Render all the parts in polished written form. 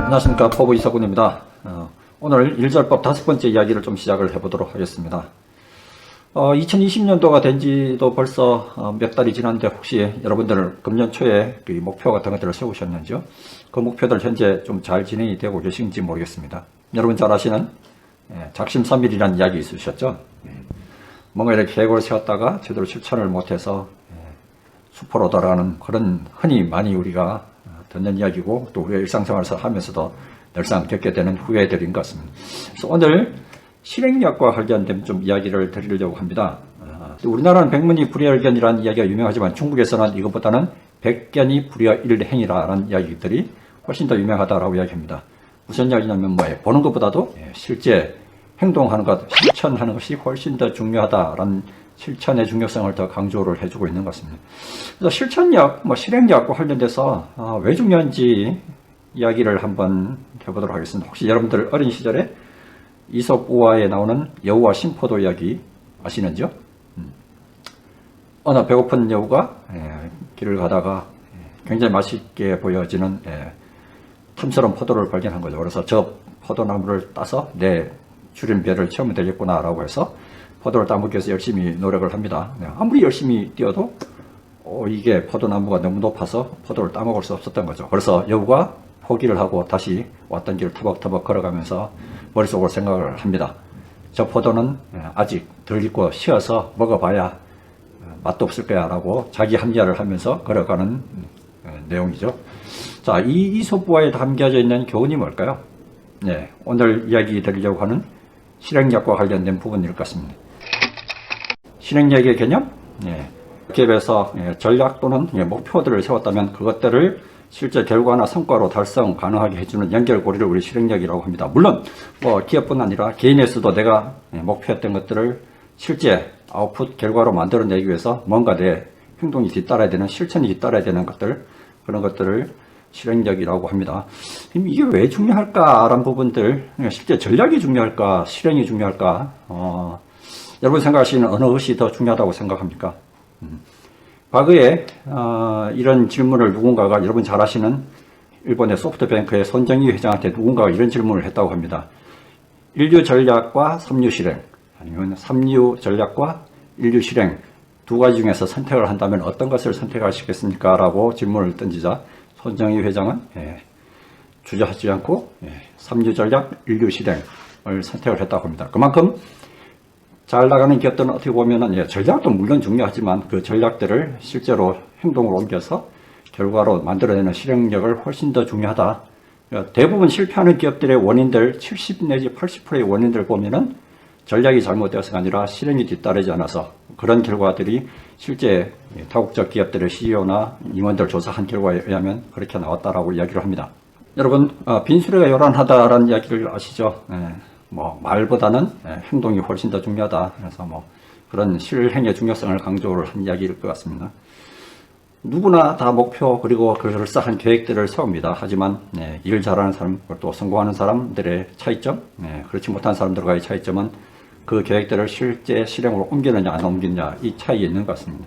안녕하십니까, 포부 이석훈입니다. 오늘 1절법 5번째 이야기를 좀 시작을 해보도록 하겠습니다. 2020년도가 된 지도 벌써 몇 달이 지났는데 혹시 여러분들 금년 초에 그 목표 같은 것들을 세우셨는지요? 그 목표들 현재 좀 잘 진행이 되고 계신지 모르겠습니다. 여러분 잘 아시는 작심삼일이라는 이야기 있으셨죠? 뭔가 이렇게 계획을 세웠다가 제대로 실천을 못해서 수포로 돌아가는 그런 흔히 많이 우리가 듣는 이야기고 또 우리가 일상생활에서 하면서도 늘상 겪게 되는 후회들인 것 같습니다. 그래서 오늘 실행력과 관련된 좀 이야기를 드리려고 합니다. 우리나라는 백문이 불여일견이라는 이야기가 유명하지만 중국에서는 이것보다는 백견이 불여일행이라는 이야기들이 훨씬 더 유명하다라고 이야기합니다. 무슨 이야기냐면 보는 것보다도 실제 행동하는 것, 실천하는 것이 훨씬 더 중요하다라는 실천의 중요성을 더 강조를 해주고 있는 것 같습니다. 그래서 실천력, 실행력과 관련돼서 왜 중요한지 이야기를 한번 해보도록 하겠습니다. 혹시 여러분들 어린 시절에 이솝 우화에 나오는 여우와 심포도 이야기 아시는지요? 어느 배고픈 여우가 길을 가다가 굉장히 맛있게 보여지는 탐스러운 포도를 발견한 거죠. 그래서 저 포도나무를 따서 내 주린 배를 채우면 되겠구나 라고 해서 포도를 따먹기 위해서 열심히 노력을 합니다. 아무리 열심히 뛰어도 이게 포도나무가 너무 높아서 포도를 따먹을 수 없었던 거죠. 그래서 여우가 포기를 하고 다시 왔던 길을 터벅터벅 걸어가면서 머릿속으로 생각을 합니다. 저 포도는 아직 덜 익고 쉬어서 먹어봐야 맛도 없을 거야 라고 자기 합리화를 하면서 걸어가는 내용이죠. 자, 이 이솝우화에 담겨져 있는 교훈이 뭘까요? 오늘 이야기 드리려고 하는 실행력과 관련된 부분일 것 같습니다. 실행력의 개념? 기업에서 전략 또는 목표들을 세웠다면 그것들을 실제 결과나 성과로 달성 가능하게 해주는 연결고리를 우리 실행력이라고 합니다. 물론 기업뿐 아니라 개인에서도 내가 목표했던 것들을 실제 아웃풋 결과로 만들어내기 위해서 뭔가 내 행동이 뒤따라야 되는, 실천이 뒤따라야 되는 것들, 그런 것들을 실행력이라고 합니다. 이게 왜 중요할까라는 부분들, 실제 전략이 중요할까, 실행이 중요할까, 여러분 생각하시는 어느 것이 더 중요하다고 생각합니까? 과거에 이런 질문을 누군가가, 여러분 잘 아시는 일본의 소프트뱅크의 손정희 회장한테 누군가가 이런 질문을 했다고 합니다. 인류 전략과 삼류 실행, 아니면 삼류 전략과 인류 실행 두 가지 중에서 선택을 한다면 어떤 것을 선택하시겠습니까? 라고 질문을 던지자 손정희 회장은 주저하지 않고 삼류 전략, 인류 실행을 선택을 했다고 합니다. 그만큼 잘 나가는 기업들은 어떻게 보면은 전략도 물론 중요하지만 그 전략들을 실제로 행동으로 옮겨서 결과로 만들어내는 실행력을 훨씬 더 중요하다. 대부분 실패하는 기업들의 원인들 70 내지 80%의 원인들 보면은 전략이 잘못되어서가 아니라 실행이 뒤따르지 않아서 그런 결과들이 실제 다국적 기업들의 CEO나 임원들 조사한 결과에 의하면 그렇게 나왔다라고 이야기를 합니다. 여러분, 빈수레가 요란하다라는 이야기를 아시죠? 말보다는 행동이 훨씬 더 중요하다. 그래서 그런 실행의 중요성을 강조를 한 이야기일 것 같습니다. 누구나 다 목표 그리고 그럴싸한 계획들을 세웁니다. 하지만 일 잘하는 사람, 또 성공하는 사람들의 차이점, 그렇지 못한 사람들과의 차이점은 그 계획들을 실제 실행으로 옮기느냐 안 옮기느냐 이 차이에 있는 것 같습니다.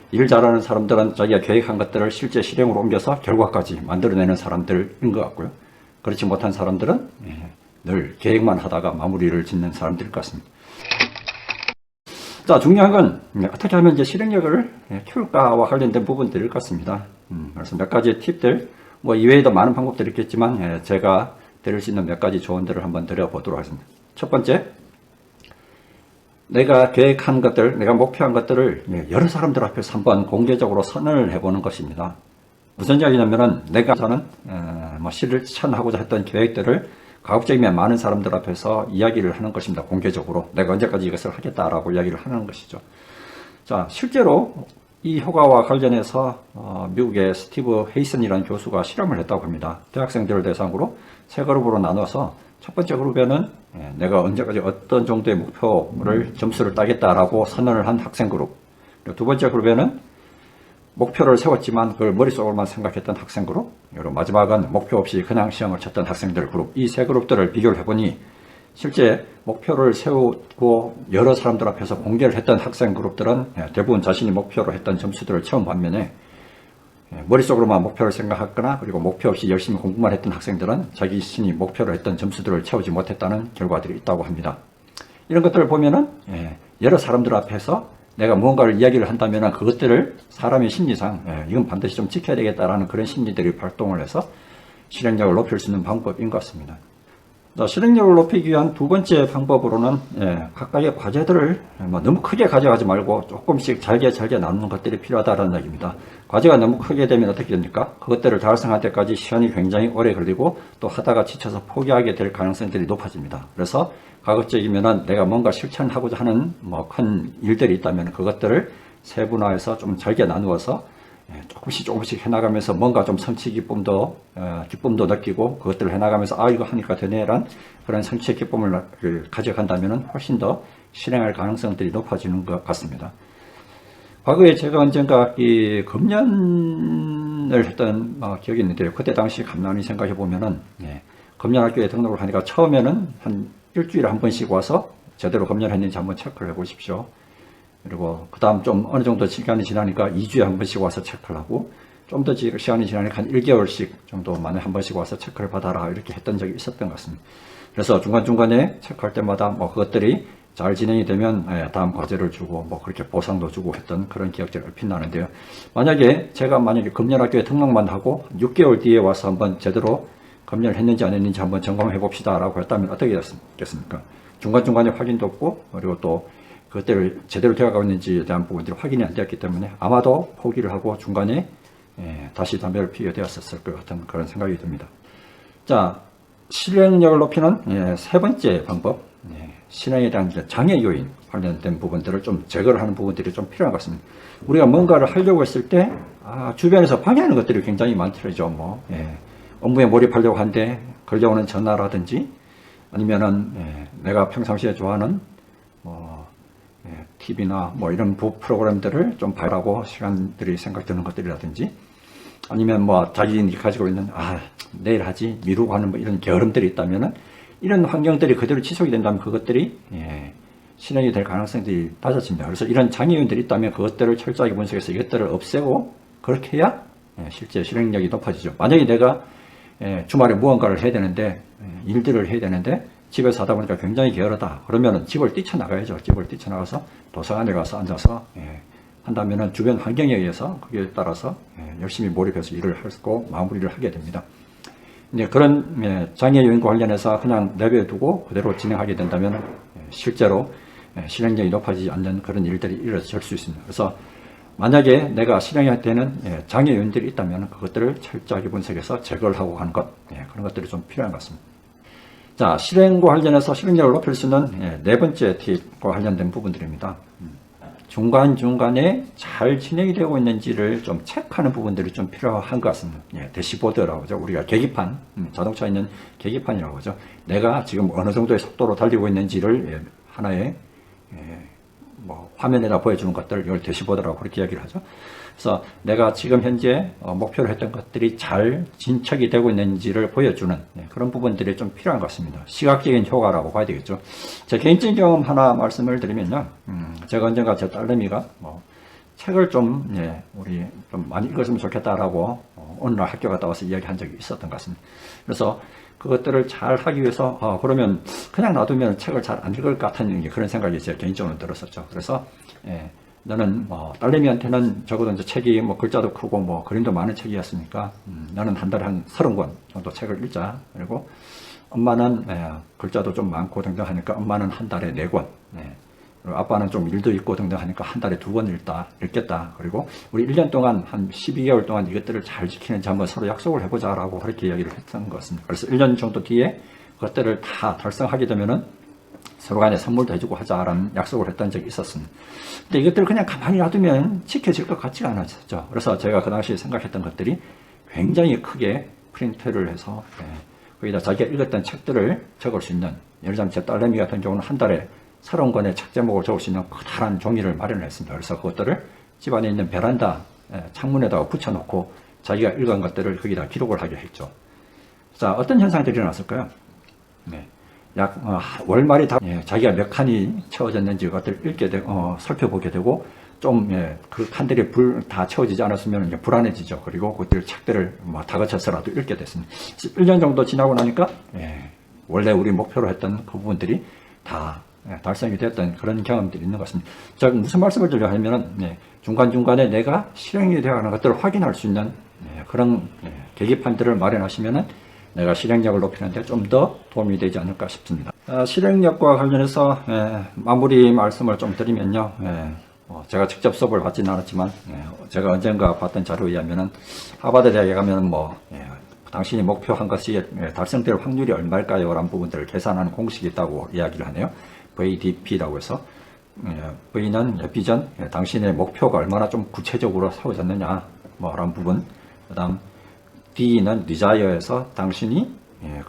일 잘하는 사람들은 자기가 계획한 것들을 실제 실행으로 옮겨서 결과까지 만들어내는 사람들인 것 같고요. 그렇지 못한 사람들은 늘 계획만 하다가 마무리를 짓는 사람들일 것 같습니다. 자, 중요한 건 어떻게 하면 이제 실행력을 키울까와 관련된 부분들일 것 같습니다. 그래서 몇 가지 팁들, 이외에도 많은 방법들이 있겠지만 제가 드릴 수 있는 몇 가지 조언들을 한번 드려보도록 하겠습니다. 첫 번째, 내가 계획한 것들, 내가 목표한 것들을 여러 사람들 앞에서 한번 공개적으로 선언을 해보는 것입니다. 무슨 이야기냐면은 내가 저는 실천하고자 했던 계획들을 가급적이면 많은 사람들 앞에서 이야기를 하는 것입니다. 공개적으로 내가 언제까지 이것을 하겠다라고 이야기를 하는 것이죠. 자, 실제로 이 효과와 관련해서 미국의 스티브 헤이슨이라는 교수가 실험을 했다고 합니다. 대학생들을 대상으로 세 그룹으로 나눠서 첫 번째 그룹에는 내가 언제까지 어떤 정도의 목표를 점수를 따겠다라고 선언을 한 학생 그룹, 그리고 두 번째 그룹에는 목표를 세웠지만 그걸 머릿속으로만 생각했던 학생 그룹, 그리고 마지막은 목표 없이 그냥 시험을 쳤던 학생들 그룹, 이 세 그룹들을 비교를 해보니 실제 목표를 세우고 여러 사람들 앞에서 공개를 했던 학생 그룹들은 대부분 자신이 목표로 했던 점수들을 처음 반면에 머릿속으로만 목표를 생각했거나 그리고 목표 없이 열심히 공부만 했던 학생들은 자기 자신이 목표로 했던 점수들을 채우지 못했다는 결과들이 있다고 합니다. 이런 것들을 보면은 여러 사람들 앞에서 내가 무언가를 이야기를 한다면 그것들을 사람의 심리상 이건 반드시 좀 지켜야 되겠다라는 그런 심리들이 발동을 해서 실행력을 높일 수 있는 방법인 것 같습니다. 실행력을 높이기 위한 두 번째 방법으로는 각각의 과제들을 너무 크게 가져가지 말고 조금씩 잘게 나누는 것들이 필요하다는 얘기입니다. 과제가 너무 크게 되면 어떻게 됩니까? 그것들을 달성할 때까지 시간이 굉장히 오래 걸리고 또 하다가 지쳐서 포기하게 될 가능성들이 높아집니다. 그래서 가급적이면은 내가 뭔가 실천하고자 하는 큰 일들이 있다면 그것들을 세분화해서 좀 잘게 나누어서 조금씩 해나가면서 뭔가 좀 성취 기쁨도 느끼고 그것들을 해나가면서 이거 하니까 되네란 그런 성취 기쁨을 가져간다면 훨씬 더 실행할 가능성들이 높아지는 것 같습니다. 과거에 제가 언젠가 이 금년을 했던 기억이 있는데요. 그때 당시 간단히 생각해 보면은 금년학교에 등록을 하니까 처음에는 한 일주일에 한 번씩 와서 제대로 금년했는지 한번 체크를 해 보십시오. 그리고 그 다음 좀 어느 정도 시간이 지나니까 2주에 한 번씩 와서 체크를 하고 좀 더 시간이 지나니까 한 1개월씩 정도만에 한 번씩 와서 체크를 받아라 이렇게 했던 적이 있었던 것 같습니다. 그래서 중간중간에 체크할 때마다 그것들이 잘 진행이 되면 다음 과제를 주고 그렇게 보상도 주고 했던 그런 기억들이 얼핏 나는데요. 제가 만약에 금년학교에 등록만 하고 6개월 뒤에 와서 한번 제대로 금년을 했는지 안 했는지 한번 점검해 봅시다 라고 했다면 어떻게 됐겠습니까? 중간중간에 확인도 없고 그리고 또 그것들을 제대로 되어가고 있는지에 대한 부분들이 확인이 안 되었기 때문에 아마도 포기를 하고 중간에 다시 담배를 피우게 되었을 것 같은 그런 생각이 듭니다. 자, 실행력을 높이는 세 번째 방법, 실행에 대한 장애 요인 관련된 부분들을 좀 제거를 하는 부분들이 좀 필요한 것 같습니다. 우리가 뭔가를 하려고 했을 때 주변에서 방해하는 것들이 굉장히 많더라죠. 업무에 몰입하려고 하는데 걸려오는 전화라든지 아니면은 내가 평상시에 좋아하는 TV나 이런 프로그램들을 좀 봐라고 시간들이 생각되는 것들이라든지 아니면 자기이 가지고 있는 내일 하지 미루고 하는 이런 게으름들이 있다면은 이런 환경들이 그대로 지속이 된다면 그것들이 실행이 될 가능성들이 낮아집니다. 그래서 이런 장애 요인들이 있다면 그것들을 철저하게 분석해서 이것들을 없애고 그렇게 해야 실제 실행력이 높아지죠. 만약에 내가 주말에 무언가를 해야 되는데 일들을 해야 되는데 집에서 하다 보니까 굉장히 게으르다. 그러면은 집을 뛰쳐나가야죠. 집을 뛰쳐나가서 도서관에 가서 앉아서 한다면은 주변 환경에 의해서 그에 따라서 열심히 몰입해서 일을 하고 마무리를 하게 됩니다. 그런 장애 요인과 관련해서 그냥 내버려두고 그대로 진행하게 된다면 실제로 실행력이 높아지지 않는 그런 일들이 일어날 수 있습니다. 그래서 만약에 내가 실행할 때는 장애 요인들이 있다면 그것들을 철저하게 분석해서 제거를 하고 가는 것, 그런 것들이 좀 필요한 것 같습니다. 자, 실행과 관련해서 실행력을 높일 수 있는 네 번째 팁과 관련된 부분들입니다. 중간중간에 잘 진행이 되고 있는지를 좀 체크하는 부분들이 좀 필요한 것 같습니다. 대시보드라고 하죠. 우리가 계기판, 자동차에 있는 계기판이라고 하죠. 내가 지금 어느 정도의 속도로 달리고 있는지를 하나의 화면에다 보여주는 것들, 이걸 대시보드라고 그렇게 이야기를 하죠. 그래서 내가 지금 현재 목표로 했던 것들이 잘 진척이 되고 있는지를 보여주는 그런 부분들이 좀 필요한 것 같습니다. 시각적인 효과라고 봐야 되겠죠. 제 개인적인 경험 하나 말씀을 드리면요. 제가 언젠가 제 딸내미가 책을 우리 좀 많이 읽었으면 좋겠다라고 어느 날 학교 갔다 와서 이야기한 적이 있었던 것 같습니다. 그래서 그것들을 잘 하기 위해서 그러면 그냥 놔두면 책을 잘 안 읽을 것 같은 그런 생각이 제 개인적으로 들었었죠. 그래서 너는 딸내미한테는 적어도 이제 책이 글자도 크고 그림도 많은 책이었으니까 너는 한 달에 한 30권 정도 책을 읽자. 그리고 엄마는 글자도 좀 많고 등등하니까 엄마는 한 달에 4권. 그리고 아빠는 좀 일도 있고 등등하니까 한 달에 2권 읽겠다. 그리고 우리 1년 동안 한 12개월 동안 이것들을 잘 지키는지 한번 서로 약속을 해보자라고 그렇게 이야기를 했던 것 같습니다. 그래서 1년 정도 뒤에 그것들을 다 달성하게 되면은 서로 간에 선물도 해주고 하자라는 약속을 했던 적이 있었습니다. 근데 이것들을 그냥 가만히 놔두면 지켜질 것 같지가 않았죠. 그래서 제가 그 당시에 생각했던 것들이 굉장히 크게 프린트를 해서 거기다 자기가 읽었던 책들을 적을 수 있는, 예를 들자면 제 딸내미 같은 경우는 한 달에 30권의 책 제목을 적을 수 있는 커다란 종이를 마련했습니다. 그래서 그것들을 집안에 있는 베란다 창문에다가 붙여놓고 자기가 읽은 것들을 거기다 기록을 하게 했죠. 자, 어떤 현상들이 일어났을까요? 약 월말이 다 자기가 몇 칸이 채워졌는지 그것들을 읽게 되고 살펴보게 되고 좀, 그 칸들이 다 채워지지 않았으면 이제 불안해지죠. 그리고 그들 책들을 뭐 다 거쳐서라도 읽게 됐습니다. 1년 정도 지나고 나니까, 원래 우리 목표로 했던 그 부분들이 다 달성이 됐던 그런 경험들이 있는 것 같습니다. 자, 무슨 말씀을 드리려 하면은, 중간중간에 내가 실행이 되어가는 것들을 확인할 수 있는 그런 계기판들을 마련하시면은 내가 실행력을 높이는데 좀 더 도움이 되지 않을까 싶습니다. 실행력과 관련해서 마무리 말씀을 좀 드리면요. 제가 직접 수업을 받지는 않았지만 제가 언젠가 봤던 자료에 의하면은 하버드 대학에 가면 당신이 목표한 것이 달성될 확률이 얼마일까요? 라는 부분들을 계산하는 공식이 있다고 이야기를 하네요. VDP라고 해서 V는 비전, 당신의 목표가 얼마나 좀 구체적으로 세워졌느냐 라는 부분. 그 다음 D는 Desire에서 당신이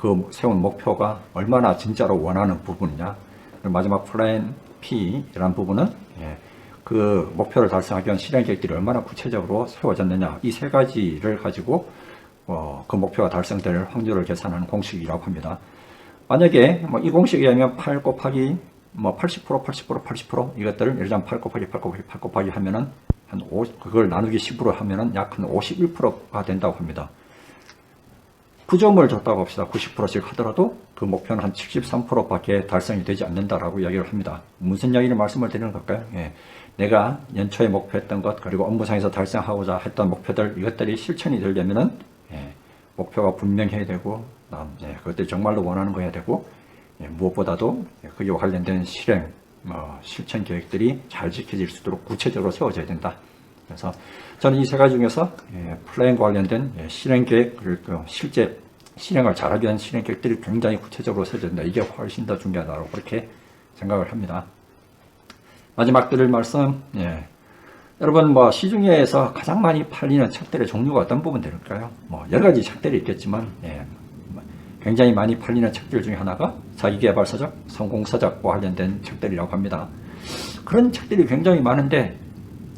그 세운 목표가 얼마나 진짜로 원하는 부분이냐. 그리고 마지막 Plan P라는 부분은 그 목표를 달성하기 위한 실행 계획들이 얼마나 구체적으로 세워졌느냐. 이 세 가지를 가지고 그 목표가 달성될 확률을 계산하는 공식이라고 합니다. 만약에 이 공식에 의하면 8 곱하기 80%, 80% 이것들을 예를 들면 8 곱하기 8 곱하기 8 곱하기 하면은 한 50, 그걸 나누기 10으로 하면은 약 한 51%가 된다고 합니다. 9점을 줬다고 합시다. 90%씩 하더라도 그 목표는 한 73%밖에 달성이 되지 않는다라고 이야기를 합니다. 무슨 이야기를 말씀을 드리는 걸까요? 내가 연초에 목표했던 것, 그리고 업무상에서 달성하고자 했던 목표들, 이것들이 실천이 되려면은 목표가 분명해야 되고, 그것들이 정말로 원하는 거야 되고, 무엇보다도 그에 관련된 실천 계획들이 잘 지켜질 수 있도록 구체적으로 세워져야 된다. 그래서 저는 이 세 가지 중에서 플랜과 관련된 실행 계획, 그리고 실제 실행을 잘하기 위한 실행 계획들이 굉장히 구체적으로 세워져야 된다. 이게 훨씬 더 중요하다고 그렇게 생각을 합니다. 마지막 드릴 말씀, 여러분 시중에서 가장 많이 팔리는 책들의 종류가 어떤 부분들일까요? 여러 가지 책들이 있겠지만 굉장히 많이 팔리는 책들 중에 하나가 자기계발서적, 성공서적과 관련된 책들이라고 합니다. 그런 책들이 굉장히 많은데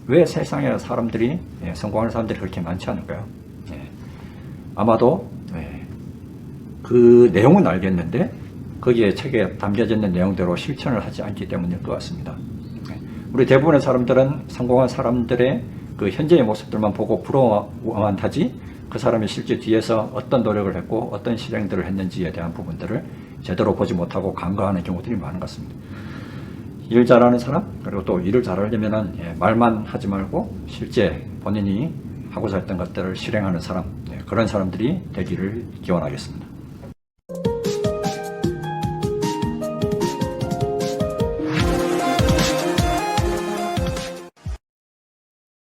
왜 세상에 사람들이 성공하는 사람들이 그렇게 많지 않을까요? 아마도 그 내용은 알겠는데 거기에 책에 담겨져 있는 내용대로 실천을 하지 않기 때문일 것 같습니다. 우리 대부분의 사람들은 성공한 사람들의 그 현재의 모습들만 보고 부러워만 하지 그 사람이 실제 뒤에서 어떤 노력을 했고 어떤 실행들을 했는지에 대한 부분들을 제대로 보지 못하고 간과하는 경우들이 많은 것 같습니다. 일 잘하는 사람, 그리고 또 일을 잘하려면 말만 하지 말고 실제 본인이 하고자 했던 것들을 실행하는 사람, 그런 사람들이 되기를 기원하겠습니다.